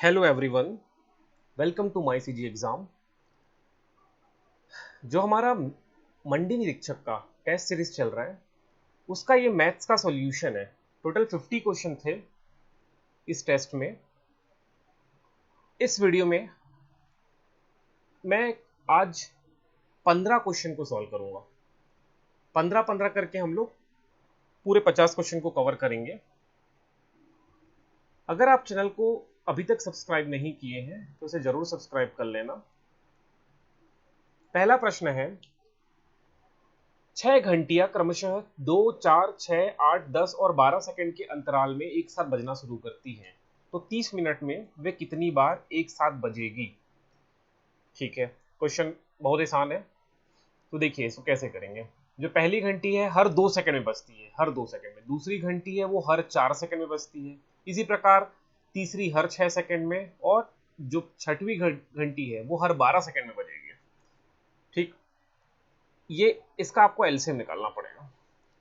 Hello everyone, welcome to my CG exam. जो हमारा मंडी निरीक्षक का टेस्ट सीरीज चल रहा है उसका ये मैथ्स का सॉल्यूशन है। टोटल 50 क्वेश्चन थे इस टेस्ट में। इस वीडियो में मैं आज 15 क्वेश्चन को सॉल्व करूंगा। 15-15 करके हम लोग पूरे 50 क्वेश्चन को कवर करेंगे। अगर आप चैनल को अभी तक सब्सक्राइब नहीं किए हैं तो इसे जरूर सब्सक्राइब कर लेना। पहला प्रश्न है, 6 घंटियां क्रमशः 2, 4, 6, 8, 10 और 12 सेकंड के अंतराल में एक साथ बजना शुरू करती हैं, तो 30 मिनट में वे कितनी बार एक साथ बजेगी। ठीक है, क्वेश्चन बहुत आसान है। तो देखिए इसको कैसे करेंगे। जो पहली घंटी है हर 2 सेकंड में बजती है, हर 2 सेकंड में। दूसरी घंटी है वो हर 4 सेकंड में बजती है। इसी प्रकार तीसरी हर 6 सेकंड में, और जो छठवीं घंटी है वो हर 12 सेकंड में बजेगी। ठीक, ये इसका आपको एलसीएम निकालना पड़ेगा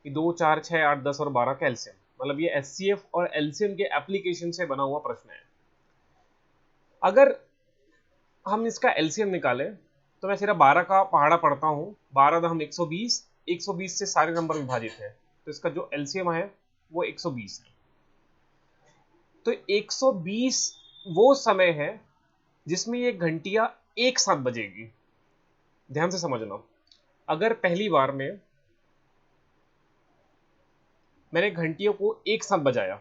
कि 2, 4, 6, 8, 10 और 12 का एलसीएम, मतलब ये एचसीएफ और एलसीएम के एप्लीकेशन से बना हुआ प्रश्न है। अगर हम इसका एलसीएम निकालें तो मैं सिर्फ 12 का पहाड़ा पढ़ता हूँ। 12 हम 120, 120 से सारे नंबर विभाजित है, तो इसका जो एलसीएम है वो 120 है। तो 120 वो समय है जिसमें ये घंटियां एक साथ बजेगी। ध्यान से समझना। अगर पहली बार में मैंने घंटियों को एक साथ बजाया,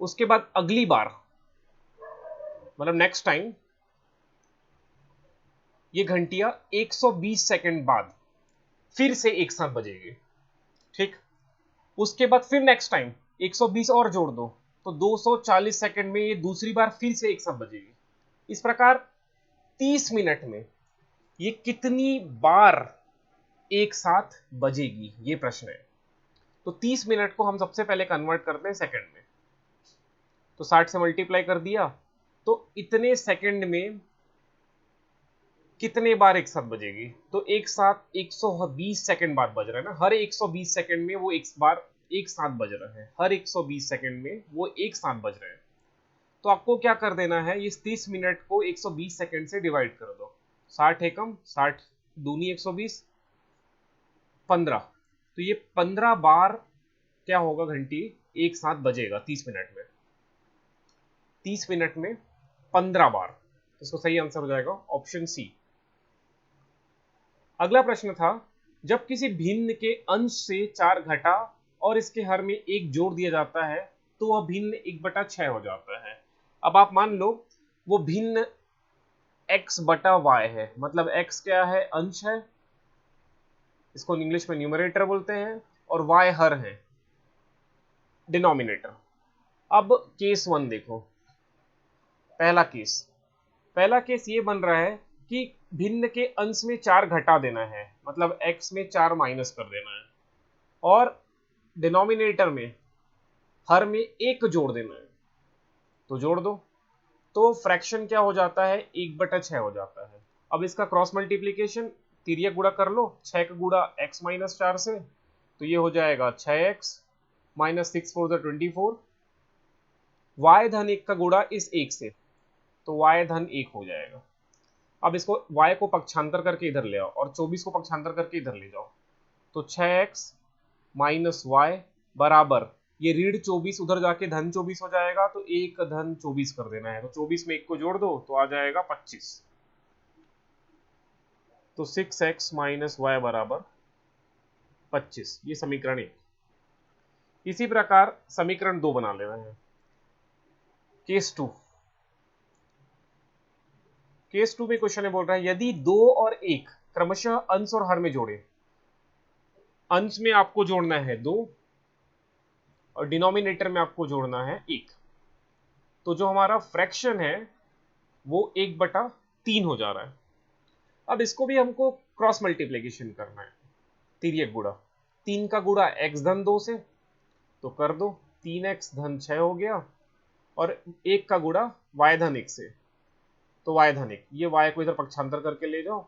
उसके बाद अगली बार मतलब नेक्स्ट टाइम ये घंटियां 120 सेकंड बाद फिर से एक साथ बजेगी। ठीक, उसके बाद फिर नेक्स्ट टाइम 120 और जोड़ दो तो 240 सेकंड में ये दूसरी बार फिर से एक साथ बजेगी। इस प्रकार 30 मिनट में ये कितनी बार एक साथ बजेगी, ये प्रश्न है। तो 30 मिनट को हम सबसे पहले कन्वर्ट करते हैं सेकंड में। तो 60 से मल्टीप्लाई कर दिया तो इतने सेकंड में कितने बार एक साथ बजेगी। तो एक साथ 120 सेकंड बाद बज रहा है ना। हर 120 सेकंड में वो एक बार एक साथ बज रहा है। हर 120 सेकंड में वो एक साथ बज रहे हैं। तो आपको क्या कर देना है, इस 30 मिनट को 120 सेकंड से डिवाइड कर दो। 60 एकम 60 दूनी 120, 15। तो ये 15 बार क्या होगा, घंटी एक साथ बजेगा 30 मिनट में। 30 मिनट में 15 बार। इसको सही आंसर हो जाएगा ऑप्शन सी। अगला प्रश्न था, जब किसी भिन्न के अंश से 4 घटा और इसके हर में 1 जोड़ दिया जाता है तो वह भिन्न 1/6 हो जाता है। अब आप मान लो वो भिन्न x/y है, मतलब x क्या है, अंश है, इसको इंग्लिश में न्यूमरेटर बोलते हैं, और y हर है, डिनोमिनेटर। अब केस 1 देखो। पहला केस ये बन रहा है कि भिन्न के अंश में 4 घटा देना है, मतलब x में 4 माइनस कर देना है, और डिनोमिनेटर में हर में 1 जोड़ देना है। तो जोड़ दो तो फ्रैक्शन क्या हो जाता है, 1/6 हो जाता है। अब इसका क्रॉस मल्टीप्लीकेशन तिर्यक गुणा कर लो, 6 का गुणा x माइनस 4 से, तो ये हो जाएगा 6x माइनस 6 4 24। y धन 1 का गुणा इस 1 से, तो y धन 1 हो जाएगा। अब इसको y को पक्षांतर करके इधर ले आओ और 24 को पक्षांतर करके इधर ले जाओ, तो 6x माइनस y बराबर, ये ऋण 24 उधर जाके धन 24 हो जाएगा, तो 1 धन 24 कर देना है। तो 24 में 1 को जोड़ दो तो आ जाएगा 25। तो 6x माइनस वाई बराबर 25। ये समीकरण 1। इसी प्रकार समीकरण 2 बना लेना है। केस 2 में क्वेश्चन में बोल रहा है, यदि 2 और 1 क्रमशः अंश और हर में जोड़े। अंश में आपको जोड़ना है 2 और डिनोमिनेटर में आपको जोड़ना है 1। तो जो हमारा फ्रैक्शन है वो 1/3 हो जा रहा है। अब इसको भी हमको क्रॉस मल्टीप्लीकेशन करना है, तिर्यक गुणा। 3 का गुणा x धन 2 से, तो कर दो, 3x धन 6 हो गया, और 1 का गुणा y धन 1 से, तो y धन 1। ये y को इधर पक्षांतर करके ले जाओ,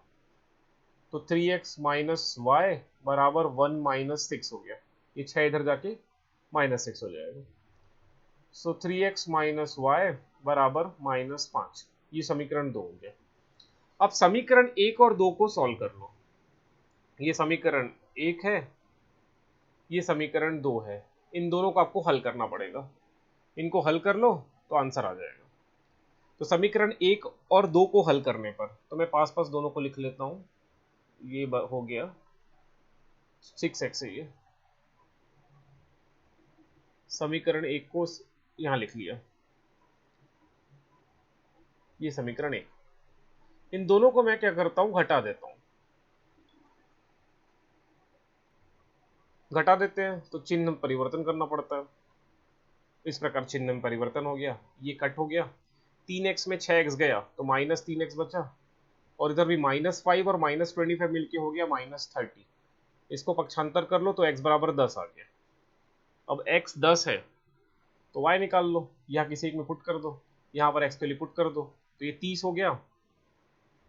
तो 3x माइनस वाई बराबर 1 माइनस 6 हो गया। ये 6 इधर जाके माइनस 6 हो जाएगा। सो 3x माइनस वाई बराबर -5। ये समीकरण 2 हो गया। अब समीकरण 1 और 2 को सॉल्व कर लो। ये समीकरण 1 है, ये समीकरण 2 है। इन दोनों को आपको हल करना पड़ेगा। इनको हल कर लो तो आंसर आ जाएगा। तो समीकरण 1 और 2 को हल करने पर, तो मैं पास पास दोनों को लिख लेता हूं। ये हो गया 6x है। ये समीकरण 1 को यहां लिख लिया, ये समीकरण 1। इन दोनों को मैं क्या करता हूं, घटा देता हूं। घटा देते हैं तो चिन्ह परिवर्तन करना पड़ता है। इस प्रकार चिन्ह में परिवर्तन हो गया, ये कट हो गया। 3x में 6x गया तो -3x बचा, और इधर भी -5 और -25 मिलके हो गया -30। इसको पक्षांतर कर लो तो x बराबर 10 आ गया। अब x 10 है तो y निकाल लो, यहाँ किसी एक में पुट कर दो, यहाँ पर x के लिए पुट कर दो, तो ये 30 हो गया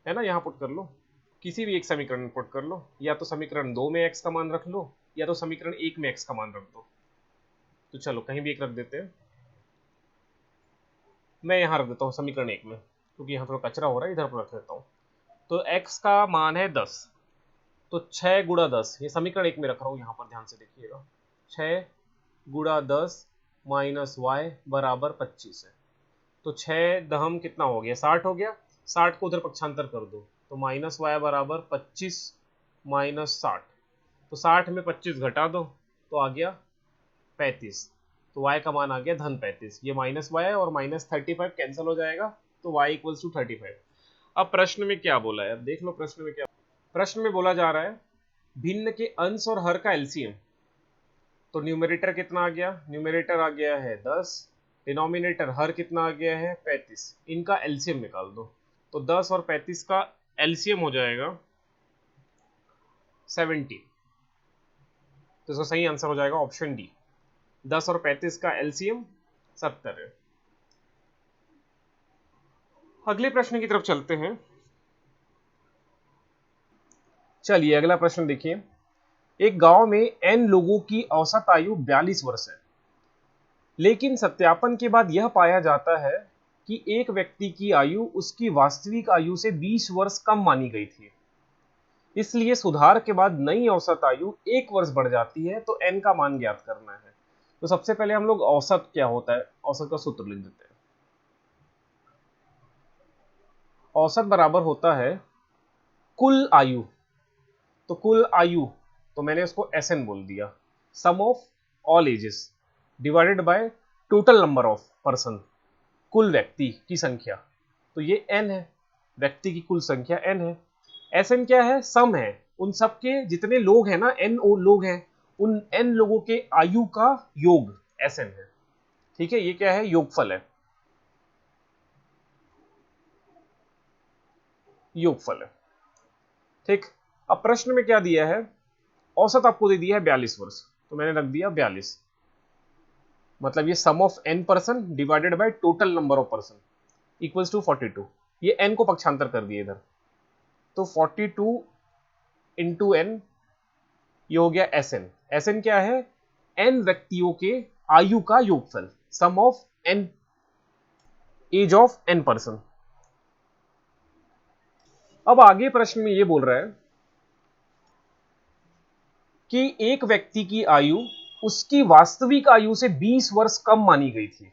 है ना। यहाँ पुट कर लो, किसी भी एक समीकरण में पुट कर लो, या तो समीकरण 2 में x का मान रख लो, या तो समीकरण 1 में x का मान रख दो। तो चलो कहीं भी एक रख देते हैं। मैं यहाँ रख देता हूँ समीकरण 1 में, क्योंकि यहाँ थोड़ा कचरा हो रहा है, इधर पर रख देता हूँ। तो x का मान है 10, तो 6 गुणा 10, ये समीकरण 1 में रख रहा हूँ, यहाँ पर ध्यान से देखिएगा। 6 गुणा 10 माइनस y बराबर 25 है। तो 6 दहम कितना हो गया, 60 हो गया। 60 को उधर पक्षांतर कर दो तो -y बराबर 25 माइनस 60। तो 60 में 25 घटा दो तो आ गया 35। तो y का मान आ गया धन 35। ये -y है और -35 कैंसिल हो जाएगा, तो y इक्वल्स टू 35। अब प्रश्न में क्या बोला है, अब देख लो प्रश्न में क्या। प्रश्न में बोला जा रहा है भिन्न के अंश और हर का एलसीएम। तो न्यूमरेटर कितना आ गया, न्यूमरेटर आ गया है 10, डिनोमिनेटर हर कितना आ गया है 35। इनका एलसीएम निकाल दो, तो 10 और 35 का एलसीएम हो जाएगा 70। तो इसका सही आंसर हो जाएगा ऑप्शन डी, 10 और 35 का एलसीएम 70 है। अगले प्रश्न की तरफ चलते हैं। चलिए अगला प्रश्न देखिए। एक गांव में n लोगों की औसत आयु 42 वर्ष है, लेकिन सत्यापन के बाद यह पाया जाता है कि एक व्यक्ति की आयु उसकी वास्तविक आयु से 20 वर्ष कम मानी गई थी। इसलिए सुधार के बाद नई औसत आयु 1 वर्ष बढ़ जाती है, तो n का मान ज्ञात करना है। तो सबसे पहले हम लोग औसत क्या होता है, औसत का सूत्र लिख देते हैं। औसत बराबर होता है कुल आयु। तो कुल आयु, तो मैंने उसको Sn बोल दिया, sum of all ages divided by total number of person, कुल व्यक्ति की संख्या। तो ये n है, व्यक्ति की कुल संख्या n है। Sn क्या है, सम है उन सबके जितने लोग हैं ना, n लोग हैं, उन n लोगों के आयु का योग Sn है। ठीक है, ये क्या है, योगफल है, योगफल है। ठीक, अब प्रश्न में क्या दिया है, औसत आपको दे दिया है 42 वर्ष, तो मैंने रख दिया 42, मतलब ये sum of n person divided by total number of person equals to 42। ये n को पक्षांतर कर दिए इधर, तो 42 इंटू n, ये हो गया Sn। Sn क्या है, n व्यक्तियों के आयु का योगफल, sum of n age of n person. अब आगे प्रश्न में ये बोल रहा है कि एक व्यक्ति की आयु उसकी वास्तविक आयु से 20 वर्ष कम मानी गई थी।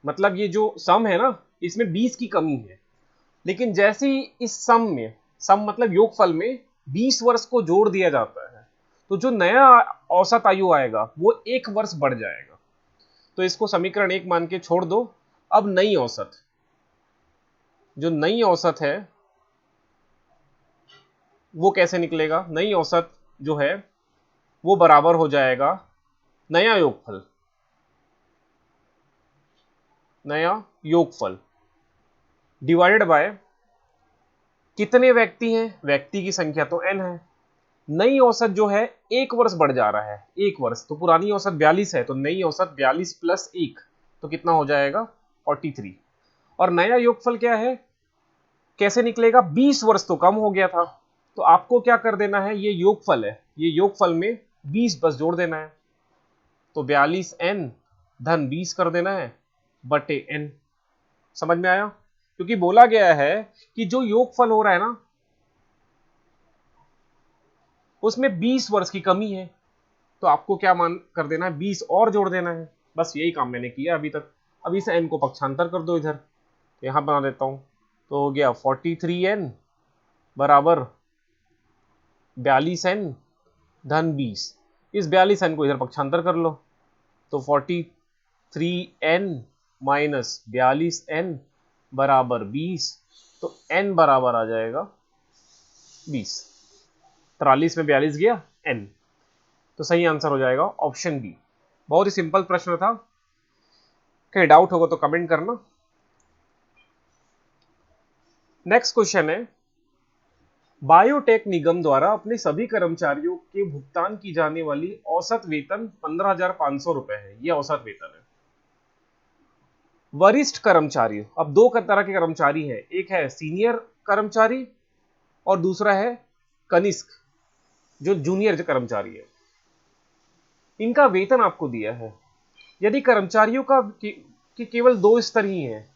मतलब ये जो सम है ना, इसमें 20 की कमी है, लेकिन जैसे ही इस सम में, सम मतलब योगफल में 20 वर्ष को जोड़ दिया जाता है, तो जो नया औसत आयु आएगा वो 1 वर्ष बढ़ जाएगा। तो इसको समीकरण 1 मान के छोड़ दो। अब नई औसत, जो नई औसत है वो कैसे निकलेगा, नई औसत जो है वो बराबर हो जाएगा नया योगफल, नया योगफल डिवाइडेड बाय कितने व्यक्ति हैं, व्यक्ति की संख्या तो n है। नई औसत जो है 1 वर्ष बढ़ जा रहा है, 1 वर्ष, तो पुरानी औसत 42 है, तो नई औसत 42 प्लस 1 तो कितना हो जाएगा 43। और नया योगफल क्या है, कैसे निकलेगा, 20 वर्ष तो कम हो गया था, तो आपको क्या कर देना है, ये योगफल है, ये योगफल में 20 बस जोड़ देना है, तो 42n धन 20 कर देना है बटे n। समझ में आया? क्योंकि बोला गया है कि जो योगफल हो रहा है ना उसमें 20 वर्ष की कमी है, तो आपको क्या मान कर देना है, 20 और जोड़ देना है। बस यही काम मैंने किया अभी तक। अब इस n को पक्षांतर कर दो, इधर यहां बना देता हूं, तो हो गया 43n बराबर 42n धन 20। इस 42n को इधर पक्षांतर कर लो, तो 43n माइनस 42n बराबर 20, तो n बराबर आ जाएगा 20। 43 में 42 गया n, तो सही आंसर हो जाएगा ऑप्शन बी। बहुत ही सिंपल प्रश्न था। कहीं डाउट होगा तो कमेंट करना। नेक्स्ट क्वेश्चन है, बायोटेक निगम द्वारा अपने सभी कर्मचारियों के भुगतान की जाने वाली औसत वेतन 15,500 रुपए है। यह औसत वेतन है। वरिष्ठ कर्मचारी, अब दो तरह के कर्मचारी हैं, एक है सीनियर कर्मचारी और दूसरा है कनिष्क जो जूनियर कर्मचारी है। इनका वेतन आपको दिया है। यदि कर्मचारियों का केवल दो स्तर ही हैं,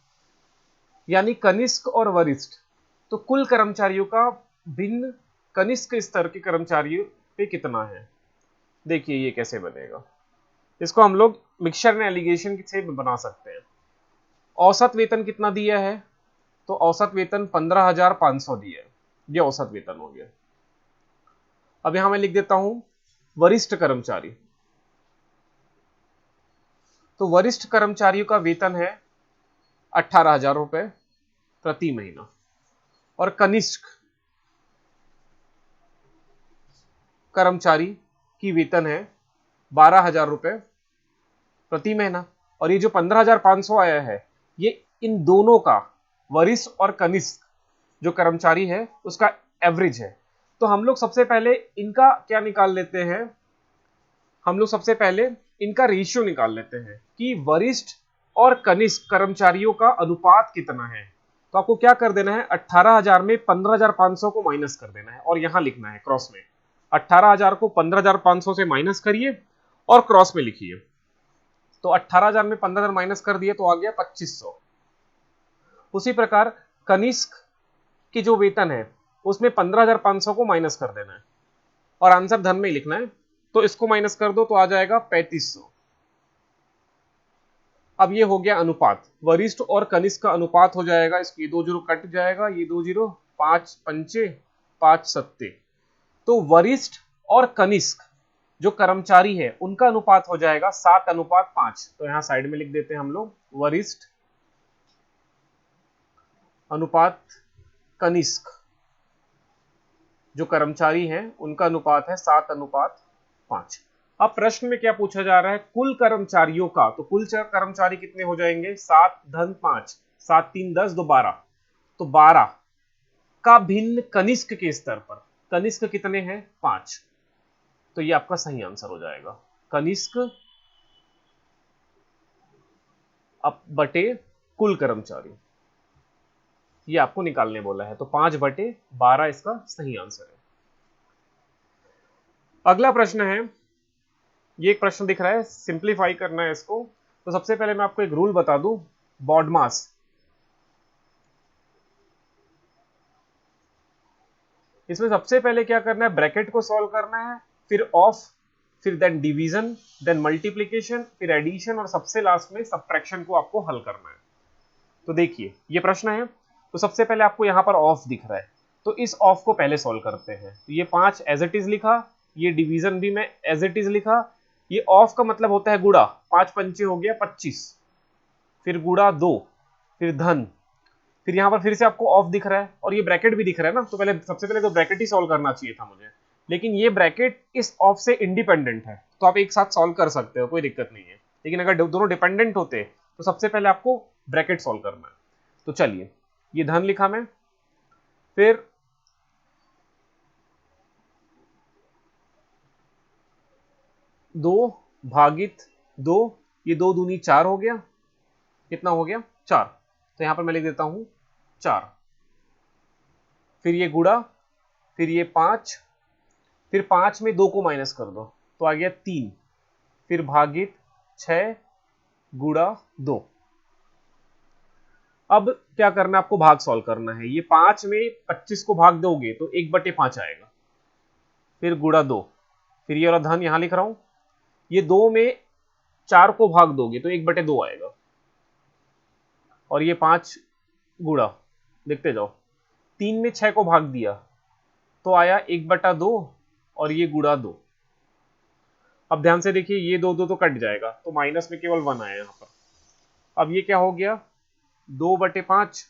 यानी कनिष्क और वरिष्ठ, तो कुल कर्मचारियों का भिन्न कनिष्क स्तर के कर्मचारियों पे कितना है। देखिए ये कैसे बनेगा, इसको हम लोग मिक्सचर एंड एलिगेशन से बना सकते हैं। औसत वेतन कितना दिया है, तो औसत वेतन 15,500 दिया है, ये औसत वेतन हो गया। अब यहां मैं लिख देता हूं वरिष्ठ कर्मचारी, तो वरिष्ठ कर्मचारियों का वेतन है 18,000 रुपए प्रति महीना, और कनिष्क कर्मचारी की वेतन है 12,000 रुपए प्रति महीना। और ये जो 15,500 आया है, ये इन दोनों का, वरिष्ठ और कनिष्क जो कर्मचारी है उसका एवरेज है। तो हम लोग सबसे पहले इनका क्या निकाल लेते हैं, हम लोग सबसे पहले इनका रेशियो निकाल लेते हैं कि वरिष्ठ और कनिष्क कर्मचारियों का अनुपात कितना है। तो आपको क्या कर देना है, 18,000 में 15,500 को माइनस कर देना है और यहां लिखना है क्रॉस में। 18,000 को 15,500 से माइनस करिए और क्रॉस में लिखिए। तो 18,000 में 15,000 माइनस कर दिए तो आ गया 2,500। उसी प्रकार कनिष्क की जो वेतन है उसमें 15,500 को माइनस कर देना है और आंसर धन में ही लिखना है। तो इसको माइनस कर दो तो आ जाएगा 3,500। अब ये हो गया अनुपात, वरिष्ठ और कनिष्क का अनुपात हो जाएगा, इसकी 2 जीरो कट जाएगा, ये 2 जीरो, 5 पंचे 5 सत्ते। तो वरिष्ठ और कनिष्क जो कर्मचारी है उनका अनुपात हो जाएगा 7:5। तो यहां साइड में लिख देते हैं हम लोग, वरिष्ठ अनुपात कनिष्क जो कर्मचारी हैं उनका अनुपात है 7:5। अब प्रश्न में क्या पूछा जा रहा है, कुल कर्मचारियों का, तो कुल कर्मचारी कितने हो जाएंगे, 7 धन 5, 7 3 10 2 12, तो 12 का भिन्न कनिष्क के स्तर पर, कनिष्क कितने हैं 5, तो ये आपका सही आंसर हो जाएगा। कनिष्क अब बटे कुल कर्मचारी, ये आपको निकालने बोला है, तो 5/12 इसका सही आंसर है। अगला प्रश्न है, ये एक प्रश्न दिख रहा है, सिंप्लीफाई करना है इसको। तो सबसे पहले मैं आपको एक रूल बता दूं, बॉडमास। इसमें सबसे पहले क्या करना है, ब्रैकेट को सॉल्व करना है, फिर ऑफ, फिर देन डिवीजन, देन मल्टीप्लीकेशन, फिर एडिशन और सबसे लास्ट में सब्ट्रैक्शन को आपको हल करना है। तो देखिए ये प्रश्न है, तो सबसे पहले आपको यहां पर ऑफ दिख रहा है, तो इस ऑफ को पहले सॉल्व करते हैं। तो ये 5 एज इट इज लिखा, ये डिवीजन भी मैं एज इट इज लिखा। ये ऑफ का मतलब होता है गुड़ा, 5 पंचे हो गया 25, फिर गुड़ा 2, फिर धन, फिर यहां पर फिर से आपको ऑफ दिख रहा है और ये ब्रैकेट भी दिख रहा है ना, तो पहले सबसे पहले तो ब्रैकेट ही सॉल्व करना चाहिए था मुझे, लेकिन ये ब्रैकेट इस ऑफ से इंडिपेंडेंट है, तो आप एक साथ सॉल्व कर सकते हो, कोई दिक्कत नहीं है। लेकिन अगर दोनों डिपेंडेंट होते तो सबसे पहले आपको ब्रैकेट सॉल्व करना है। तो चलिए, ये धन लिखा मैं, फिर दो भागित 2, ये 2 दूनी 4 हो गया, कितना हो गया 4, तो यहां पर मैं लिख देता हूं 4, फिर ये गुड़ा, फिर ये 5, फिर 5 में 2 को माइनस कर दो तो आ गया 3, फिर भागित 6 गुड़ा 2। अब क्या करना है, आपको भाग सॉल्व करना है। ये 5 में 25 को भाग दोगे तो 1/5 आएगा, फिर गुणा 2, फिर ये वाला धन यहां लिख रहा हूं। ये 2 में 4 को भाग दोगे तो 1/2 आएगा, और ये 5 गुणा, देखते जाओ, 3 में 6 को भाग दिया तो आया 1/2, और ये गुणा 2। अब ध्यान से देखिए, ये 2 2 तो कट जाएगा, तो माइनस में केवल 1 आया यहां पर। अब ये क्या हो गया, 2/5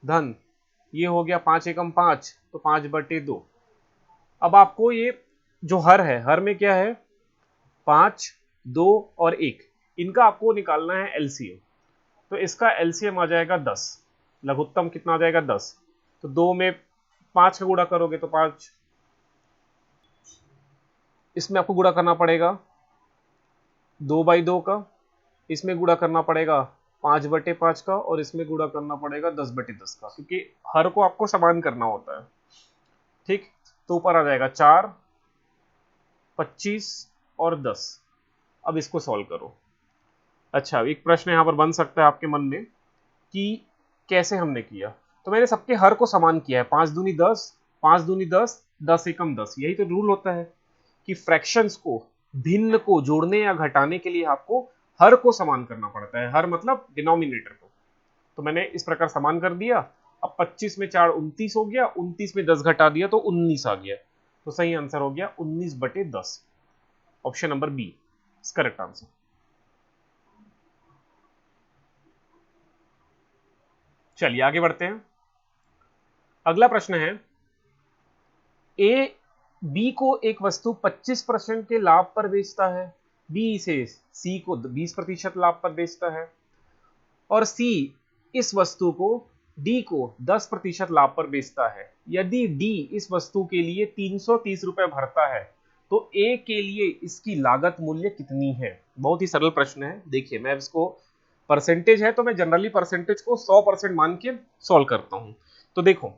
धन, ये हो गया 5 एकम 5, तो 5/2। अब आपको ये जो हर है, हर में क्या है, 5, 2 और 1, इनका आपको निकालना है एलसीएम। तो इसका एलसीएम आ जाएगा 10, लघुत्तम कितना आ जाएगा 10। तो 2 में 5 का गुणा करोगे तो 5, इसमें आपको गुणा करना पड़ेगा 2/2 का, इसमें गुणा करना पड़ेगा 5/5 का, और इसमें गुणा करना पड़ेगा 10/10 का, क्योंकि हर को आपको समान करना होता है। ठीक, तो ऊपर आ जाएगा 4, 25 और 10। अब इसको सॉल्व करो। अच्छा, एक प्रश्न यहां पर बन सकता है आपके मन में कि कैसे हमने किया। तो मैंने सबके हर को समान किया है, 5 दूनी 10, 5 दूनी 10, 10 एकम 10। यही तो रूल होता है कि फ्रैक्शंस को, भिन्न को जोड़ने या घटाने के लिए आपको हर को समान करना पड़ता है। हर मतलब डिनोमिनेटर को। तो मैंने इस प्रकार समान कर दिया। अब 25 में 4 29 हो गया, 29 में 10 घटा दिया तो 19 आ गया। तो सही आंसर हो गया 19/10। Option number B is correct answer. चलिए आगे बढ़ते हैं। अगला प्रश्न है, ए बी को एक वस्तु 25% के लाभ पर बेचता है, बी इसे सी को 20% लाभ पर बेचता है, और सी इस वस्तु को डी को 10% लाभ पर बेचता है। यदि डी इस वस्तु के लिए 330 रुपए भरता है तो ए के लिए इसकी लागत मूल्य कितनी है। बहुत ही सरल प्रश्न है। देखिए, मैं इसको, परसेंटेज है तो मैं जनरली परसेंटेज को 100% मान के सॉल्व करता हूं। तो देखो,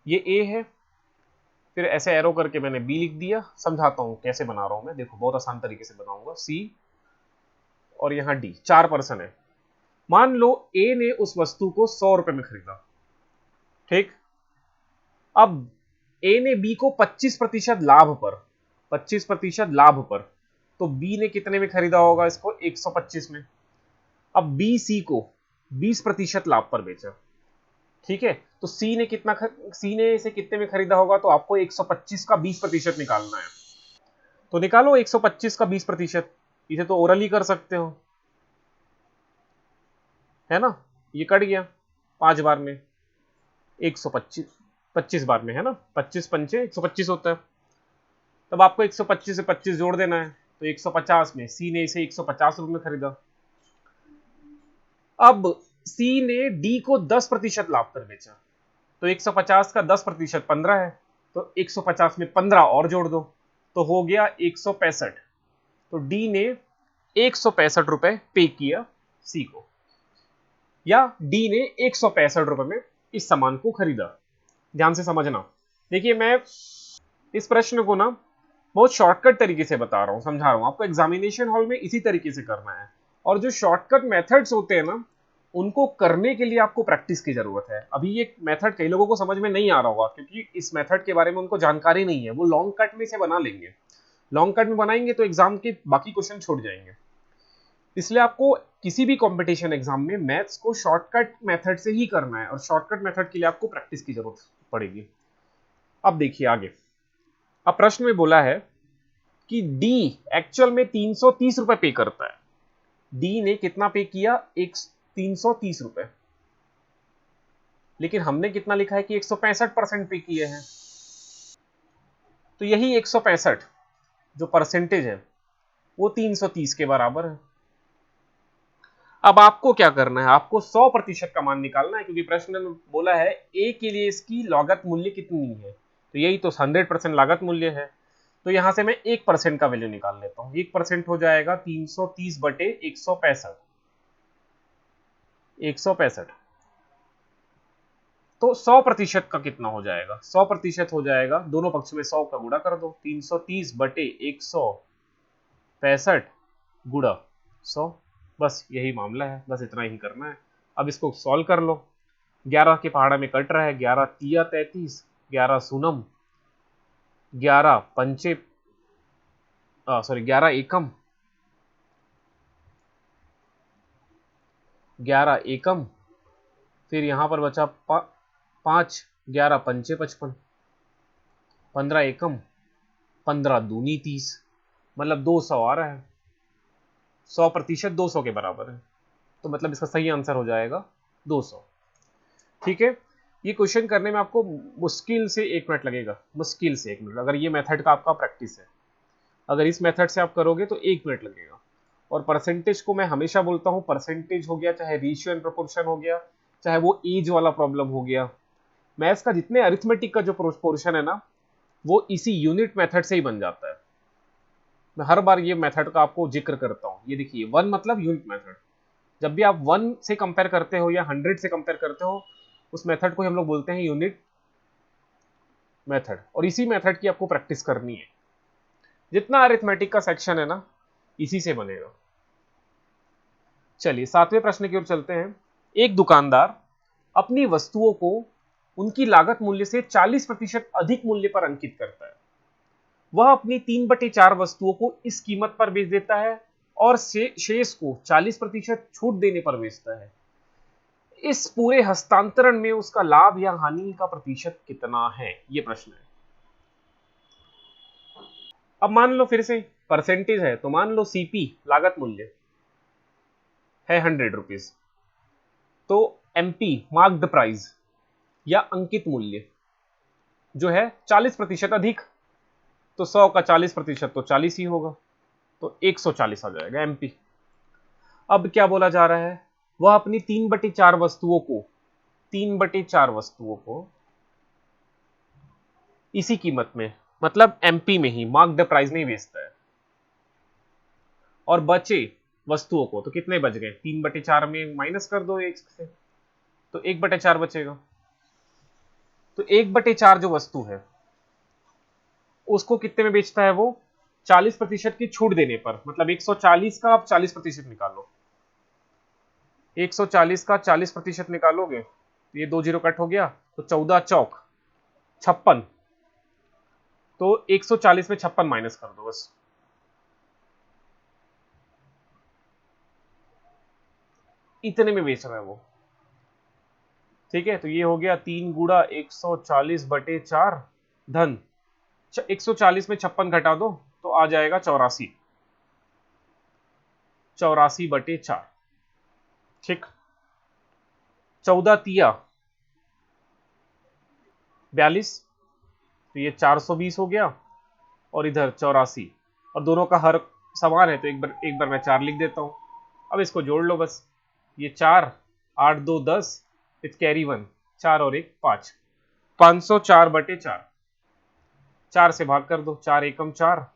ये ए है, फिर ऐसे एरो करके मैंने बी लिख दिया। समझाता हूं कैसे बना रहा हूं मैं, देखो बहुत आसान तरीके से बनाऊंगा। सी और यहां डी, 4 पर्सन है। मान लो ए ने उस वस्तु को 100 रुपए में खरीदा। ठीक, अब ए ने बी को 25% लाभ पर, 25% लाभ पर, तो बी ने कितने में खरीदा होगा इसको, 125 में। अब बी सी को 20% लाभ पर बेचा। ठीक है, तो सी ने कितना सी ने इसे कितने में खरीदा होगा, तो आपको 125 का 20% निकालना है। तो निकालो 125 का 20%। इसे तो ओरली कर सकते हो, है ना। ये कट गया 5 बार में, 125, 25 बार में, है ना। 25 पंचे 125 होता है। तब आपको 125 से 25 जोड़ देना है, तो 150 में सी ने इसे 150 रुपए में खरीदा। अब सी ने डी को 10% लाभ पर बेचा, तो 150 का 10% 15 है, तो 150 में 15 और जोड़ दो, तो हो गया 165। तो डी ने 165 रुपए पे किया सी को, या डी ने 165 रुपए में इस सामान को खरीदा। ध्यान से समझना। देखिए, मैं इस प्रश्न को ना बहुत शॉर्टकट तरीके से बता रहा हूं, समझा रहा हूं आपको। एग्जामिनेशन हॉल में इसी तरीके से करना है, और जो शॉर्टकट मेथड्स होते हैं ना, उनको करने के लिए आपको प्रैक्टिस की जरूरत है। अभी ये मेथड कई लोगों को समझ में नहीं आ रहा होगा, क्योंकि इस मेथड के बारे में उनको जानकारी नहीं है। वो लॉन्ग कट में से बना लेंगे, लॉन्ग कट में बनाएंगे तो एग्जाम के बाकी क्वेश्चन छूट जाएंगे। इसलिए आपको किसी भी कंपटीशन एग्जाम में मैथ्स को शॉर्टकट मेथड से ही करना है, और शॉर्टकट मेथड के लिए आपको प्रैक्टिस की जरूरत पड़ेगी। अब देखिए आगे। अब प्रश्न में बोला है कि डी एक्चुअल में 330 रुपए पे करता है। डी ने कितना पे किया, 330 रुपए, लेकिन हमने कितना लिखा है कि 165% पे किए हैं। तो यही 165 जो परसेंटेज है वो 330 के बराबर है। अब आपको क्या करना है, आपको 100% का मान निकालना है, क्योंकि प्रश्न में बोला है ए के लिए इसकी लागत मूल्य कितनी है। तो यही तो 100% लागत मूल्य है। तो यहां से मैं 1% का वैल्यू निकाल लेता हूं। 1% हो जाएगा 330/165, 165। तो 100% का कितना हो जाएगा, 100% हो जाएगा, दोनों पक्ष में 100 का गुणा कर दो, 330/165 गुणा 100। बस यही मामला है, बस इतना ही करना है। अब इसको सॉल्व कर लो। 11 के पहाड़ा में कट रहा है, 11 तिया 33, 11 सूनम, 11 पंचे, सॉरी 11 एकम, 11 एकम, फिर यहां पर बचा 5, 11 पंचे 55, 15 एकम, 15 दूनी 30, मतलब 200 आ रहा है। 100% 200 के बराबर है, तो मतलब इसका सही आंसर हो जाएगा 200। ठीक है, ये क्वेश्चन करने में आपको मुश्किल से 1 मिनट लगेगा, मुश्किल से 1 मिनट, अगर ये मेथड का आपका प्रैक्टिस है। अगर इस मेथड से आप करोगे तो 1 मिनट लगेगा। और परसेंटेज को मैं हमेशा बोलता हूं, परसेंटेज हो गया, चाहे रेशियो एंड प्रोपोर्शन हो गया, चाहे वो एज वाला प्रॉब्लम हो गया, मैथ्स का जितने अरिथमेटिक का जो पोर्शन है ना, वो इसी यूनिट मेथड से ही बन जाता है। मैं हर बार ये मेथड का आपको जिक्र करता हूं। ये देखिए, 1 मतलब यूनिट मेथड। जब भी आप 1 से कंपेयर करते हो या 100 से कंपेयर करते हो, उस मेथड को हम लोग बोलते हैं यूनिट मेथड। और इसी मेथड की आपको प्रैक्टिस करनी है। जितना अरिथमेटिक का सेक्शन है ना, इसी से बनेगा। चलिए 7वें प्रश्न की ओर चलते हैं। एक दुकानदार अपनी वस्तुओं को उनकी लागत मूल्य से 40% अधिक मूल्य पर अंकित करता है। वह अपनी 3/4 वस्तुओं को इस कीमत पर बेच देता है और शेष को 40% छूट देने पर बेचता है। इस पूरे हस्तांतरण में उसका लाभ या हानि का प्रतिशत कितना है, यह प्रश्न है। अब मान लो, फिर से परसेंटेज है तो मान लो सीपी लागत मूल्य है 100 रुपीज, तो एमपी मार्क्ड प्राइस या अंकित मूल्य जो है 40% अधिक, तो 100 का 40% तो 40 ही होगा, तो 140 आ जाएगा एमपी। अब क्या बोला जा रहा है, वह अपनी 3/4 वस्तुओं को 3/4 वस्तुओं को इसी कीमत में, मतलब एमपी में ही, मार्क्ड प्राइस में ही बेचता है। और बचे वस्तुओं को, तो कितने बच गए, 3/4 में माइनस कर दो 1 से, तो 1/4 बचेगा। तो 1/4 जो वस्तु है उसको कितने में बेचता है वो, 40% की छूट देने पर। मतलब 140 का आप 40% निकालो, 140 का 40% निकालोगे तो ये 2 जीरो कट हो गया, तो 14 चौक 56, तो 140 में 56 माइनस कर दो बस। इतने में बेच रहा है वो। ठीक है, तो ये हो गया 3 गुड़ा 140/4 धन 140 में 56 घटा दो तो आ जाएगा 84, 84/4। ठीक, 14 तिया 42, तो ये 420 हो गया, और इधर 84, और दोनों का हर समान है तो एक बार मैं 4 लिख देता हूं। अब इसको जोड़ लो बस, ये 4, 8 2 10 विथ कैरी 1, 4 और 1 5, 504/4। 4 से भाग कर दो, 4 एकम 4,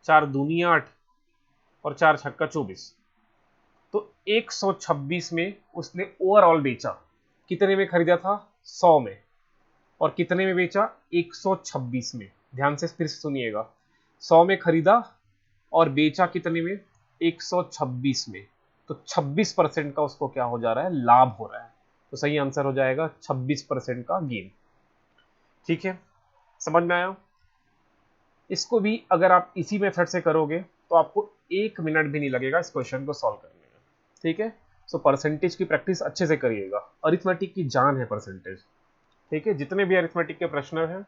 4 दूनी 8, और 4 छक्का 24, तो 126 में उसने ओवरऑल बेचा। कितने में खरीदा था, 100 में, और कितने में बेचा, 126 में। ध्यान से फिर से सुनिएगा, 100 में खरीदा और बेचा कितने में, 126 में। तो 26% का उसको क्या हो जा रहा है, लाभ हो रहा है। तो सही आंसर हो जाएगा 26% का गेन। ठीक है, समझ में आया। इसको भी अगर आप इसी मेथड से करोगे तो आपको 1 मिनट भी नहीं लगेगा इस क्वेश्चन को सॉल्व करने में। ठीक है, सो परसेंटेज की प्रैक्टिस अच्छे से करिएगा, अरिथमेटिक की जान है परसेंटेज। ठीक है, जितने भी अरिथमेटिक के प्रश्न हैं,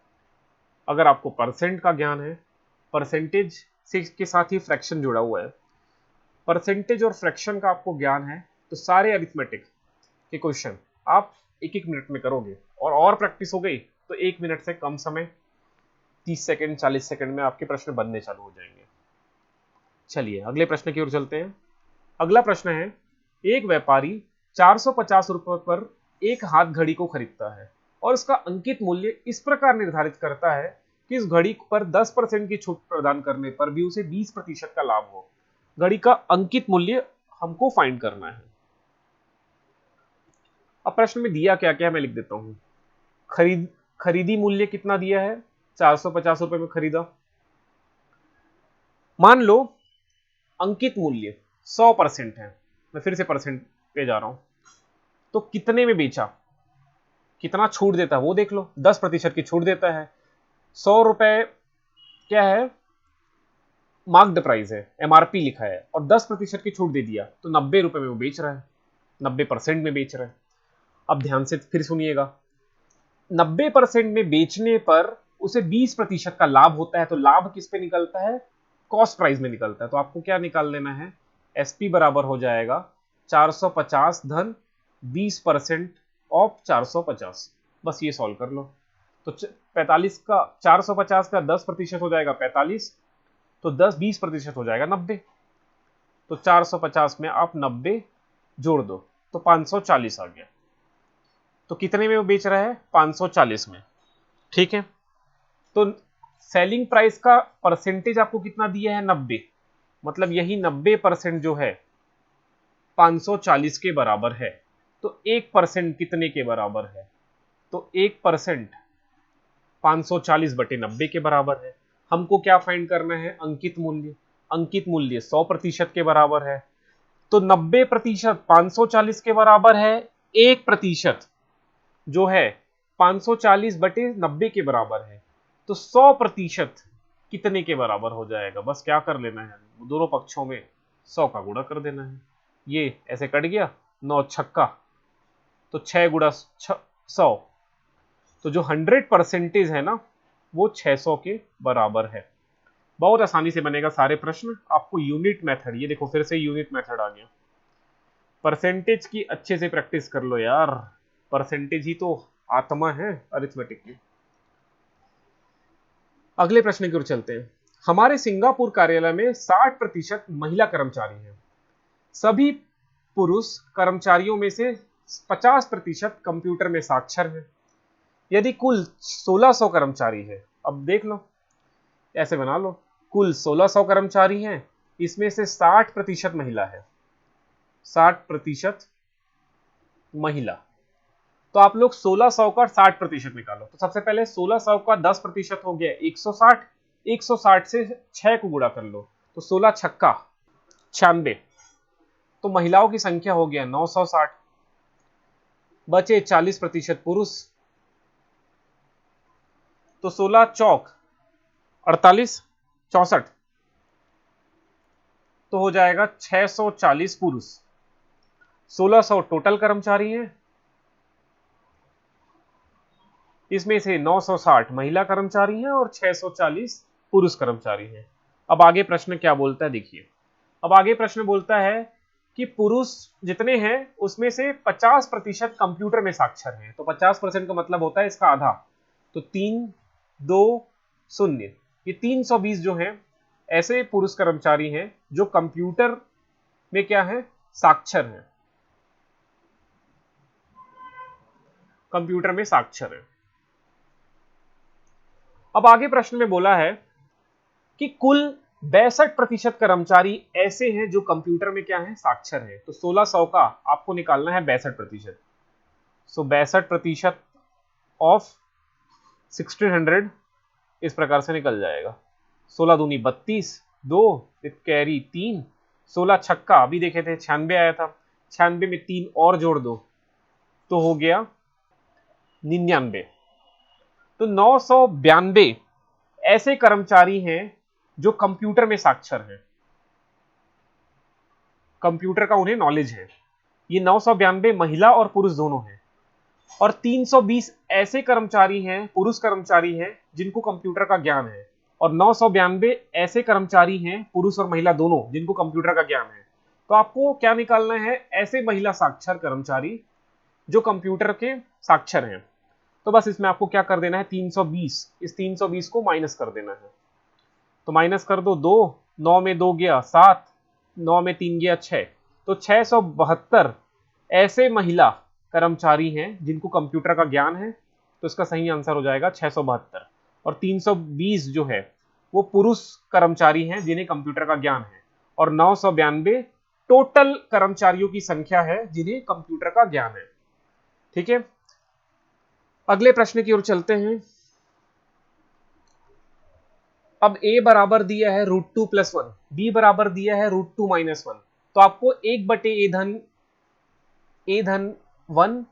अगर आपको परसेंट का ज्ञान है, परसेंटेज से के साथ ही फ्रैक्शन जुड़ा हुआ है, परसेंटेज और फ्रैक्शन का आपको ज्ञान है, तो सारे अरिथमेटिक के क्वेश्चन आप 1-1 मिनट में करोगे। और प्रैक्टिस हो गई तो 1 मिनट से कम समय, 30 सेकंड 40 सेकंड में आपके प्रश्न बनने चालू हो जाएंगे। चलिए अगले प्रश्न की ओर चलते हैं। अगला प्रश्न है, एक व्यापारी 450 रुपए पर एक हाथ घड़ी को खरीदता है और उसका अंकित मूल्य इस प्रकार निर्धारित करता है कि इस घड़ी पर 10% की छूट प्रदान करने पर भी उसे 20% का लाभ हो। घड़ी का अंकित मूल्य हमको फाइंड करना है। अब प्रश्न में दिया क्या क्या मैं लिख देता हूं। खरीदी मूल्य कितना दिया है, 450 रुपए में खरीदा। मान लो अंकित मूल्य 100% है, मैं फिर से परसेंट पे जा रहा हूं, तो कितने में बेचा, कितना छूट देता है वो देख लो, 10% की छूट देता है। 100 रुपए क्या है, मार्क्ड प्राइस है, एमआरपी लिखा है, और 10% की छूट दे दिया, तो 90 रुपए में वो बेच रहा है, 90% में बेच रहा है। अब ध्यान से फिर सुनिएगा, 90% में बेचने पर उसे 20% का लाभ होता है, तो लाभ किस पे निकलता है, कॉस्ट प्राइस में निकलता है। तो आपको क्या निकाल लेना है, एसपी बराबर हो जाएगा 450 धन 20% ऑफ 450, बस ये सॉल्व कर लो। तो 45 का 450 का 10% हो जाएगा 45, तो 20% हो जाएगा 90। तो 450 में आप 90 जोड़ दो तो 540 आ गया। तो कितने में वो बेच रहा है, 540 में। ठीक है, तो सेलिंग प्राइस का परसेंटेज आपको कितना दिया है, 90, मतलब यही 90% जो है 540 के बराबर है। तो 1% कितने के बराबर है, तो 1% 540/90 के बराबर है। हमको क्या फाइंड करना है, अंकित मूल्य। अंकित मूल्य 100% के बराबर है, तो 90% 540 के बराबर है, 1% जो है 540/90 के बराबर है, तो 100% कितने के बराबर हो जाएगा, बस क्या कर लेना है, दोनों पक्षों में 100 का गुणा कर देना है। ये ऐसे कट गया, 9 छक्का, तो 6 गुणा 100, तो जो 100% है ना वो 600 के बराबर है। बहुत आसानी से बनेगा सारे प्रश्न। आपको यूनिट मेथड, ये देखो फिर से यूनिट मेथड आ गया। परसेंटेज की अच्छे से प्रैक्टिस कर लो यार, परसेंटेज ही तो आत्मा है अरिथमेटिक की। अगले प्रश्न की ओर चलते हैं। हमारे सिंगापुर कार्यालय में 60% महिला कर्मचारी हैं। सभी पुरुष कर्मचारियों में से 50% कंप्यूटर में साक्षर हैं। यदि कुल 1600 कर्मचारी है, अब देख लो, ऐसे बना लो, कुल 1600 कर्मचारी हैं, इसमें से 60% महिला है, 60% महिला। तो आप लोग 1600 का 60% निकालो। तो सबसे पहले 1600 का 10% हो गया 160, 160 से 6 को गुणा कर लो, तो 16 छक्का 96, तो महिलाओं की संख्या हो गया 960, बचे 40% पुरुष, तो 16 चौक 48, 64, तो हो जाएगा 640 पुरुष। 1600 टोटल कर्मचारी हैं, इसमें से 960 महिला कर्मचारी हैं और 640 पुरुष कर्मचारी हैं। अब आगे प्रश्न क्या बोलता है देखिए। अब आगे प्रश्न बोलता है कि पुरुष जितने हैं उसमें से 50% कंप्यूटर में साक्षर हैं। तो 50% का मतलब होता है इसका आधा, तो 320, ये 320 जो हैं ऐसे पुरुष कर्मचारी हैं जो कंप्यूटर में क्या है, साक्षर हैं, कंप्यूटर में साक्षर है। अब आगे प्रश्न में बोला है कि कुल 62% कर्मचारी ऐसे हैं जो कंप्यूटर में क्या है, साक्षर है। तो 1600 का आपको निकालना है 62%। सो 62% ऑफ 1600 इस प्रकार से निकल जाएगा। 16 दूनी 32, 2 कैरी 3, 16 छक्का अभी देखे थे 96 आया था, 96 में 3 और जोड़ दो तो हो गया 99। तो 992 ऐसे कर्मचारी हैं जो कंप्यूटर में साक्षर हैं, कंप्यूटर का उन्हें नॉलेज है। ये 992 महिला और पुरुष दोनों हैं, और 320 ऐसे कर्मचारी हैं, पुरुष कर्मचारी हैं जिनको कंप्यूटर का ज्ञान है, और 992 ऐसे कर्मचारी हैं, पुरुष और महिला दोनों, जिनको कंप्यूटर का ज्ञान है। तो आपको क्या निकालना है, ऐसे महिला साक्षर कर्मचारी जो कंप्यूटर के साक्षर हैं। तो बस इसमें आपको क्या कर देना है, 320, इस 320 को माइनस कर देना है। तो माइनस कर दो, 2 9 में 2 गया 7, 9 में 3 गया 6, तो 672 ऐसे महिला कर्मचारी हैं जिनको कंप्यूटर का ज्ञान है। तो इसका सही आंसर हो जाएगा 672, और 320 जो है वो पुरुष कर्मचारी हैं जिन्हें कंप्यूटर का ज्ञान है, और 992 टोटल कर्मचारियों की संख्या है जिन्हें कंप्यूटर का ज्ञान है। ठीक है, अगले प्रश्न की ओर चलते हैं। अब a बराबर दिया है √2 + 1, b बराबर दिया है √2 - 1, तो आपको 1/a धन 1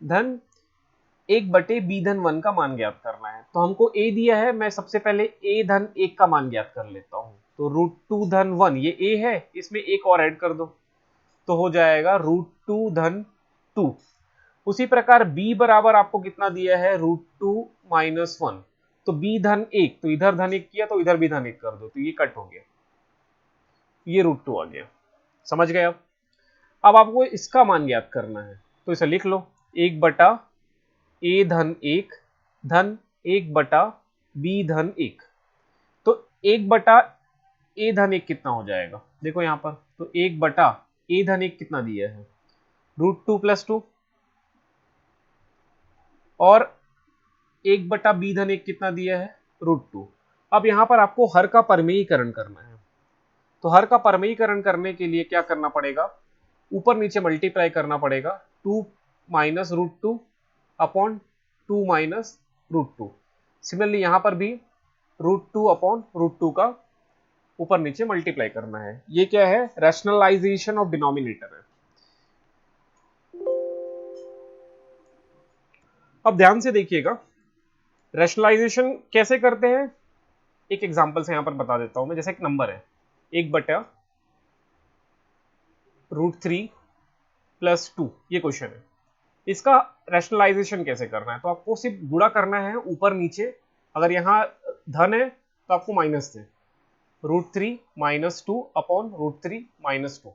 धन 1/b-1 का मान ज्ञात करना है। तो हमको a दिया है, मैं सबसे पहले a धन 1 का मान ज्ञात कर लेता हूं। तो √2 धन 1, ये a है, इसमें एक और ऐड कर दो तो हो जाएगा √2 धन 2। उसी प्रकार b बराबर आपको कितना दिया है, √2 - 1। तो b धन 1, तो इधर धन 1 किया तो इधर भी धन 1 कर दो, तो ये कट हो गया, ये √2 आ गया। समझ गए? अब आपको इसका मान ज्ञात करना है, तो इसे लिख लो 1/a धन 1 धन 1/b धन 1। तो 1/a धन 1 कितना हो जाएगा, देखो यहां पर, तो 1/a धन 1 कितना दिया है, √2 + 2, और 1/b धन 1 कितना दिया है, √2। अब यहां पर आपको हर का परमेयीकरण करना है। तो हर का परमेयीकरण करने के लिए क्या करना पड़ेगा, ऊपर नीचे मल्टीप्लाई करना पड़ेगा, 2 - √2 अपॉन 2 - √2। सिमिलरली यहां पर भी √2 अपॉन √2 का ऊपर नीचे मल्टीप्लाई करना है। ये क्या है, रैशनलाइजेशन ऑफ डिनोमिनेटर है। अब ध्यान से देखिएगा रैशनलाइजेशन कैसे करते हैं, एक एग्जांपल से यहां पर बता देता हूं मैं। जैसे एक नंबर है 1/√3 + 2, ये क्वेश्चन है, इसका रैशनलाइजेशन कैसे करना है। तो आपको सिर्फ गुणा करना है ऊपर नीचे, अगर यहां धन है तो आपको माइनस है, √3 - 2 अपॉन √3 - 2।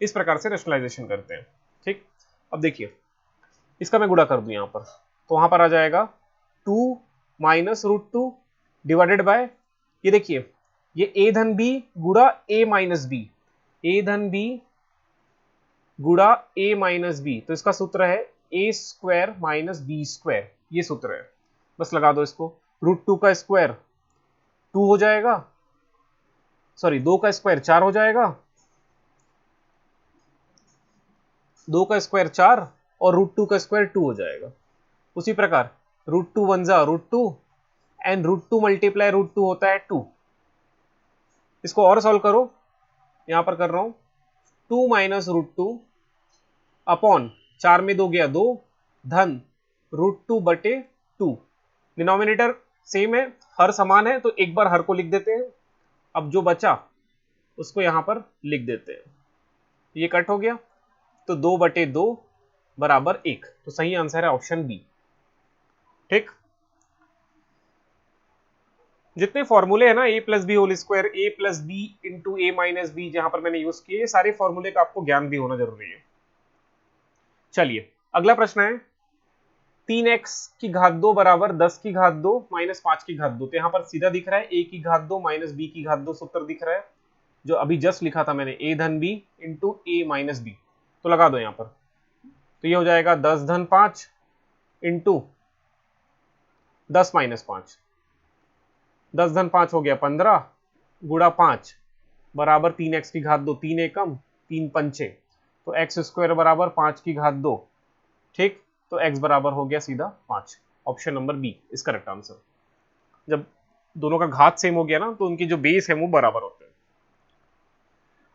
इस प्रकार से रैशनलाइजेशन करते हैं। ठीक, अब देखिए इसका मैं गुणा कर दूं यहां पर, तो वहां पर आ जाएगा 2 - √2 डिवाइडेड बाय, ये देखिए ये a धन b गुणा a - b, a धन b गुणा a - b, तो इसका सूत्र है a² - b², ये सूत्र है, बस लगा दो इसको। √2 का स्क्वायर 2 हो जाएगा, सॉरी 2 का स्क्वायर 4 हो जाएगा, 2 का स्क्वायर 4 और √2 का स्क्वायर 2 हो जाएगा। उसी प्रकार √2 वन जा √2 एंड √2 मल्टीप्लाई √2 होता है 2। इसको और सॉल्व करो, यहां पर कर रहा हूं 2 - √2 अपॉन 4 में 2 गया 2 धन √2/2। डिनोमिनेटर सेम है, हर समान है, तो एक बार हर को लिख देते हैं। अब जो बचा उसको यहां पर लिख देते हैं, ये कट हो गया, तो 2/2 बराबर 1। तो सही आंसर है ऑप्शन बी। ठीक, जितने फॉर्मूले हैं ना a + b whole square, a + b into a - b, जहां पर मैंने यूज किए, सारे फॉर्मूले का आपको ज्ञान भी होना जरूरी है। चलिए अगला प्रश्न है 3x की घात 2 बराबर 10 की घात 2 - 5 की घात 2। तो यहां पर सीधा दिख रहा है a की घात 2 - b की घात 2 सूत्र दिख रहा है, जो अभी जस्ट लिखा था मैंने, a धन b इंटू a - b। तो लगा दो यहां पर, तो ये हो जाएगा 10 धन 5 इंटू 10 - 5, 10 धन 5 हो गया 15 गुणा 5 बराबर 3x की घात 2, 3 एकम 3 पंचे, तो x² बराबर 5 की घात 2। ठीक, तो x बराबर हो गया सीधा 5। Option number B is correct answer. जब दोनों का घात सेम हो गया ना, तो उनकी जो बेस है वो बराबर होते हैं।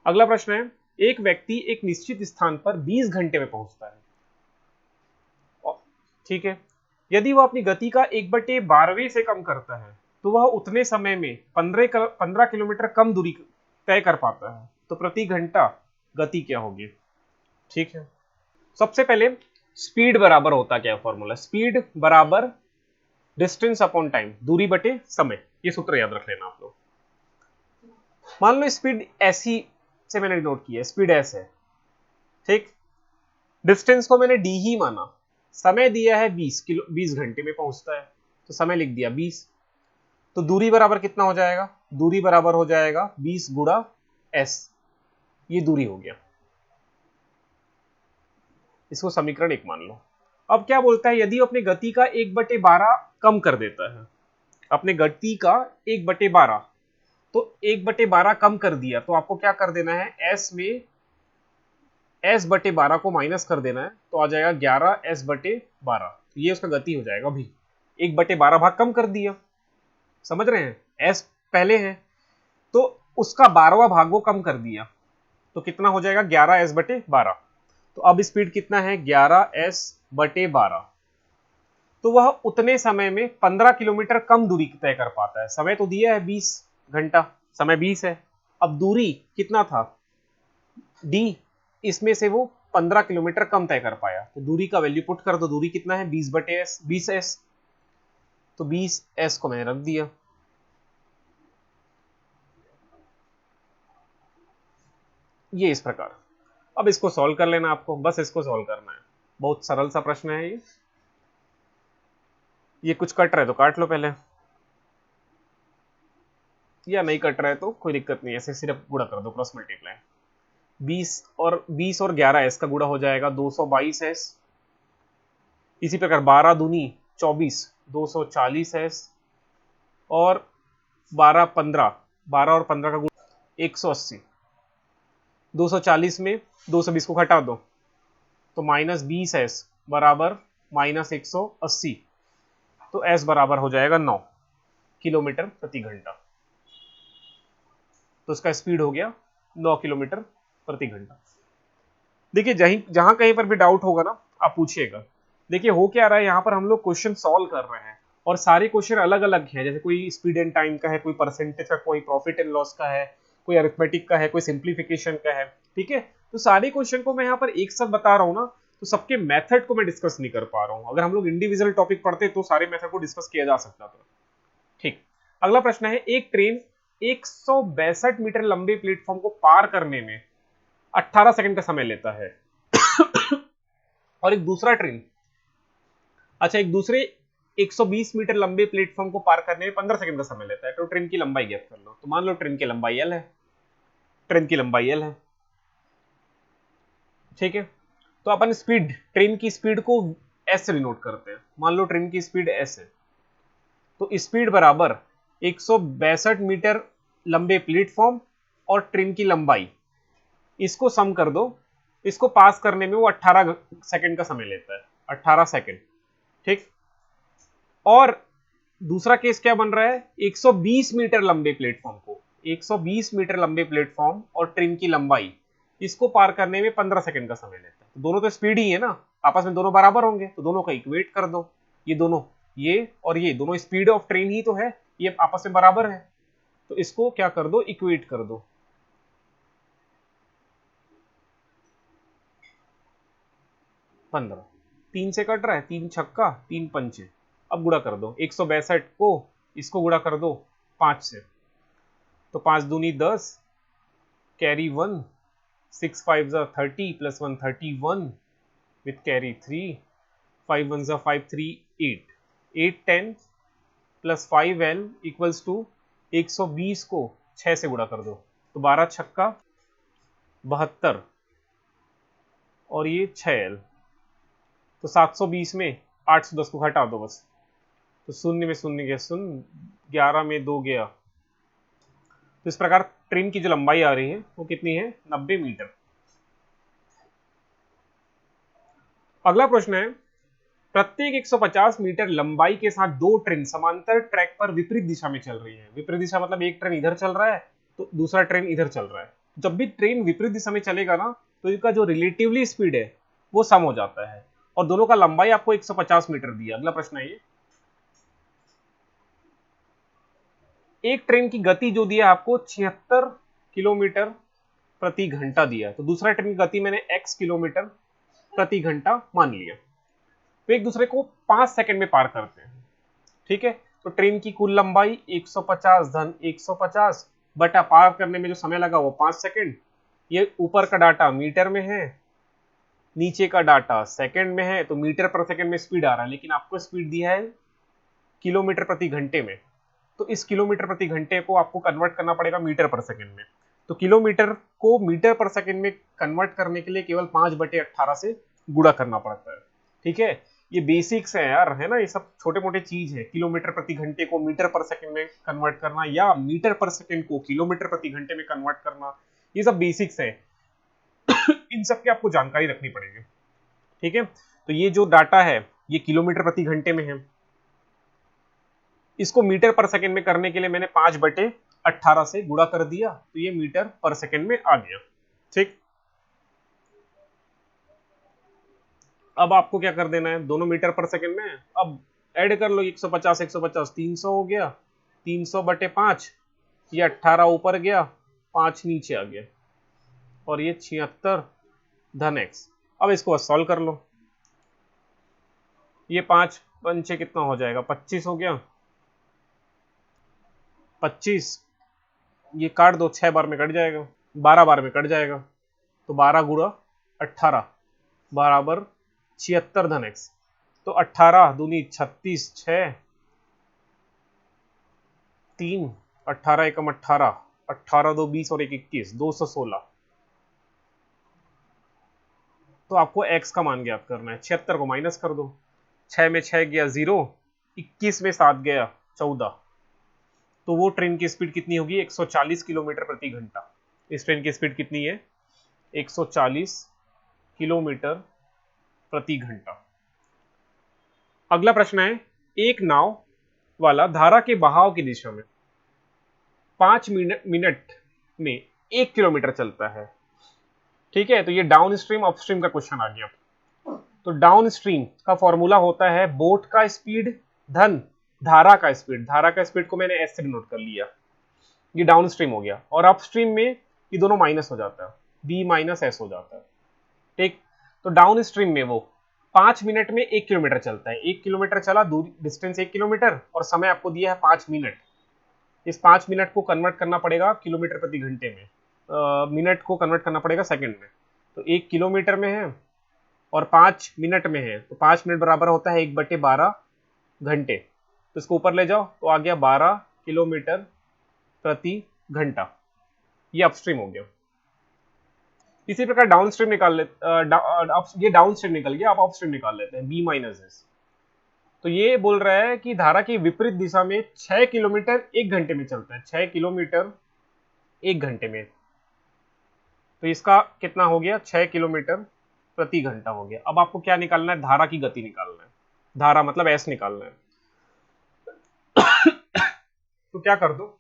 अगला प्रश्न है, एक व्यक्ति एक निश्चित स्थान पर 20 घंटे में पहुंचता है। ठीक है, यदि वह अपनी गति का 1/12 से कम करता है तो वह उतने समय में 15 किलोमीटर कम दूरी तय कर पाता है। तो प्रति घंटा गति क्या होगी। ठीक है, सबसे पहले स्पीड बराबर होता क्या है फॉर्मूला, स्पीड बराबर डिस्टेंस अपॉन टाइम, दूरी बटे समय, ये सूत्र याद रख लेना आप लोग। मान लो स्पीड ऐसी से मैंने नोट किया, स्पीड एस है, ठीक, डिस्टेंस को मैंने डी ही माना, समय दिया है 20 घंटे में पहुंचता है, तो समय लिख दिया 20। तो दूरी बराबर कितना हो जाएगा, दूरी बराबर हो जाएगा 20 गुणा एस, ये दूरी हो गया, इसको समीकरण 1 मान लो। अब क्या बोलता है, यदि अपने गति का 1/12 कम कर देता है, अपने गति का 1/12, तो 1/12 कम कर दिया, तो आपको क्या कर देना है, एस में s/12 को माइनस कर देना है, तो आ जाएगा 11s/12। ये उसका गति हो जाएगा। अभी 1/12 भाग कम कर दिया, समझ रहे हैं, s पहले है तो उसका 12वां भाग वो कम कर दिया, तो कितना हो जाएगा 11s/12। तो अब स्पीड कितना है 11s/12। तो वह उतने समय में 15 किलोमीटर कम दूरी तय कर पाता है। समय तो दिया है 20 घंटा, समय 20 है। अब दूरी कितना था d, इसमें से वो 15 किलोमीटर कम तय कर पाया। तो दूरी का वैल्यू पुट कर दो, दूरी कितना है 20/s, 20s। तो 20s को मैंने रख दिया। ये इस प्रकार। अब इसको सॉल्व कर लेना आपको, बस इसको सॉल्व करना है। बहुत सरल सा प्रश्न है ये कुछ कट रहा है तो काट लो पहले, या नहीं कट रहा है तो कोई दिक्कत नहीं, ऐसे सिर्फ गुणा कर दो, क्रॉस मल्टीप्लाई। 20 और 11s का गुणा हो जाएगा 222s। इसी प्रकार 12 दूनी 24, 240s। और 12 और 15 का गुणा 180। 240 में 220 को घटा दो तो -20s बराबर -180। तो s बराबर हो जाएगा 9 किलोमीटर प्रति घंटा। तो इसका स्पीड हो गया 9 किलोमीटर प्रति घंटा। देखिए जहां कहीं पर भी डाउट होगा ना आप पूछिएगा। देखिए हो क्या रहा है, यहाँ पर हम लोग क्वेश्चन सॉल्व कर रहे हैं और सारे क्वेश्चन अलग अलग हैं। जैसे कोई स्पीड एंड टाइम का है, कोई परसेंटेज का, कोई प्रॉफिट एंड लॉस का है, कोई अरिथमेटिक का है, कोई सिंप्लीफिकेशन का है। ठीक है, तो सारे क्वेश्चन को मैं यहाँ पर एक साथ बता रहा हूँ ना, तो सबके मेथड को मैं डिस्कस नहीं कर पा रहा हूँ। अगर हम लोग इंडिविजुअल टॉपिक पढ़ते तो सारे मेथड को डिस्कस किया जा सकता था। ठीक, अगला प्रश्न है, एक ट्रेन 162 मीटर लंबे प्लेटफॉर्म को पार करने में 18 सेकंड का समय लेता है और एक दूसरे 120 मीटर लंबे प्लेटफॉर्म को पार करने में 15 सेकंड का समय लेता है। तो ट्रेन की लंबाई ज्ञात कर लो। तो मान लो ट्रेन की लंबाई L है, ठीक है। तो अपन ट्रेन की स्पीड को S से डिनोट करते हैं। मान लो ट्रेन की स्पीड S है, तो स्पीड बराबर 162 मीटर लंबे प्लेटफॉर्म और ट्रेन की लंबाई, इसको सम कर दो। इसको पास करने में वो 18 सेकंड का समय लेता है, 18 सेकंड। ठीक, और दूसरा केस क्या बन रहा है, 120 मीटर लंबे प्लेटफॉर्म को, 120 मीटर लंबे प्लेटफॉर्म और ट्रेन की लंबाई, इसको पार करने में 15 सेकंड का समय लेता है। तो दोनों तो स्पीड ही है ना, आपस में दोनों बराबर होंगे, तो दोनों का इक्वेट कर दो। ये दोनों, ये और ये दोनों स्पीड ऑफ ट्रेन ही तो है, ये आपस में बराबर है। तो इसको क्या कर दो, इक्वेट कर दो। 15, 3 से कट रहा है, 3 छक्का 3 पंचे। अब गुणा कर दो 162 को, इसको गुणा कर दो 5 से। तो 5 दूनी 10, carry 1, 6 5 30 plus 1 31 with carry 3, 5 1 5 3 8, 8 10 plus 5L equals to 120 को 6 से गुणा कर दो। तो 12 छक्का 72 और ये 6L। तो 720 में 810 को घटा दो बस। तो शून्य में शून्य गया शून्य, 11 में 2 गया। तो इस प्रकार ट्रेन की जो लंबाई आ रही है वो कितनी है, 90 मीटर। अगला प्रश्न है, प्रत्येक 150 मीटर लंबाई के साथ दो ट्रेन समांतर ट्रैक पर विपरीत दिशा में चल रही है। विपरीत दिशा मतलब एक ट्रेन इधर चल रहा है तो दूसरा ट्रेन इधर चल रहा है। जब भी ट्रेन विपरीत दिशा में चलेगा ना, तो इनका जो रिलेटिवली स्पीड है वो सम हो जाता है, और दोनों का लंबाई आपको 150 मीटर दिया। अगला प्रश्न है ये, एक ट्रेन की गति जो दिया आपको 76 किलोमीटर प्रति घंटा दिया, तो दूसरा ट्रेन की गति मैंने x किलोमीटर प्रति घंटा मान लिया। तो एक दूसरे को 5 सेकंड में पार करते हैं। ठीक है, तो ट्रेन की कुल लंबाई 150 धन 150 बटा पार करने में जो समय लगा वो 5 सेकंड। ये ऊपर का डाटा मीटर में है, नीचे का डाटा सेकंड में है, तो मीटर पर सेकंड में स्पीड आ रहा है, लेकिन आपको स्पीड दिया है किलोमीटर प्रति घंटे में। तो इस किलोमीटर प्रति घंटे को आपको कन्वर्ट करना पड़ेगा मीटर पर सेकंड में। तो किलोमीटर को मीटर पर सेकंड में कन्वर्ट करने के लिए केवल 5/18 से गुणा करना पड़ता है। ठीक है, ये बेसिक्स है यार, है ना, ये सब छोटे मोटे चीज है। किलोमीटर प्रति घंटे को मीटर पर सेकंड में कन्वर्ट करना या मीटर पर सेकंड को किलोमीटर प्रति घंटे में कन्वर्ट करना, ये सब बेसिक्स है। इन सब की आपको जानकारी रखनी पड़ेगी। ठीक है, तो ये जो डाटा है ये किलोमीटर प्रति घंटे में है, इसको मीटर पर सेकंड में करने के लिए मैंने 5/18 से गुणा कर दिया, तो ये मीटर पर सेकंड में आ गया। ठीक, अब आपको क्या कर देना है, दोनों मीटर पर सेकंड में है। अब ऐड कर लो, 150 150 300 हो गया, 300/5, ये 18 ऊपर गया, 5 नीचे आ गया, और ये 76 धन x। अब इसको बस सॉल्व कर लो। ये 5 पंचे कितना हो जाएगा, 25 हो गया, 25, ये काट दो, 6 बार में कट जाएगा, 12 बार में कट जाएगा, तो 12 गुणा 18 बराबर 76 धन x। तो 18 दूनी 36, 6 3, 18 एकम 18, 18 2 20 और 1 21, 216। तो आपको x का मान ज्ञात करना है। 76 को माइनस कर दो, 6 में 6 गया 0, 21 में 7 गया 14। तो वो ट्रेन की स्पीड कितनी होगी, 140 किलोमीटर प्रति घंटा। इस ट्रेन की स्पीड कितनी है, 140 किलोमीटर प्रति घंटा। अगला प्रश्न है, एक नाव वाला धारा के बहाव की दिशा में 5 मिनट में 1 किलोमीटर चलता है। ठीक है, तो ये डाउन स्ट्रीम अपस्ट्रीम का क्वेश्चन आ गया। तो डाउन स्ट्रीम का फॉर्मूला होता है बोट का स्पीड धन धारा का स्पीड। धारा का स्पीड को मैंने एस से डिनोट कर लिया, ये डाउन स्ट्रीम हो गया। और अपस्ट्रीम में ये दोनों माइनस हो जाता है, बी माइनस एस हो जाता है। ठीक, तो डाउन स्ट्रीम में वो 5 मिनट में 1 किलोमीटर चलता है। 1 किलोमीटर चला, दूरी डिस्टेंस 1 किलोमीटर, और समय आपको दिया है 5 मिनट। इस 5 मिनट को कन्वर्ट करना पड़ेगा किलोमीटर प्रति घंटे में, मिनट को कन्वर्ट करना पड़ेगा सेकंड में। तो 1 किलोमीटर में है और 5 मिनट में है, तो 5 मिनट बराबर होता है 1/12 घंटे। तो इसको ऊपर ले जाओ, तो आ गया 12 किलोमीटर प्रति घंटा। ये अपस्ट्रीम हो गया। इसी प्रकार डाउन स्ट्रीम निकाल लेते, ये डाउन स्ट्रीम निकल गया। आप अपस्ट्रीम निकाल लेते हैं, बी माइनस एस। तो ये बोल रहा है कि धारा की विपरीत दिशा में 6 किलोमीटर 1 घंटे में चलता है, 6 किलोमीटर 1 घंटे में। तो इसका कितना हो गया, 6 किलोमीटर प्रति घंटा हो गया। अब आपको क्या निकालना है, धारा की गति निकालना है। धारा मतलब एस निकालना है। तो क्या कर दो,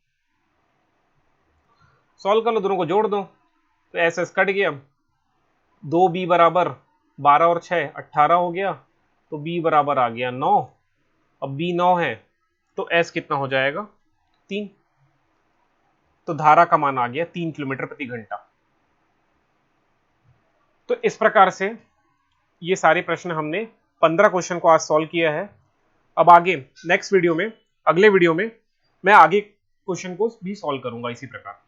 सॉल्व कर लो, दोनों को जोड़ दो। तो एस एस कट गया, 2b बराबर 12 और 6 18 हो गया, तो b बराबर आ गया 9। अब b 9 है, तो s कितना हो जाएगा, 3। तो धारा का मान आ गया 3 किलोमीटर प्रति घंटा। तो इस प्रकार से ये सारे प्रश्न हमने 15 क्वेश्चन को आज सॉल्व किया है। अब आगे नेक्स्ट वीडियो में, अगले वीडियो में मैं आगे क्वेश्चन को भी सॉल्व करूंगा इसी प्रकार।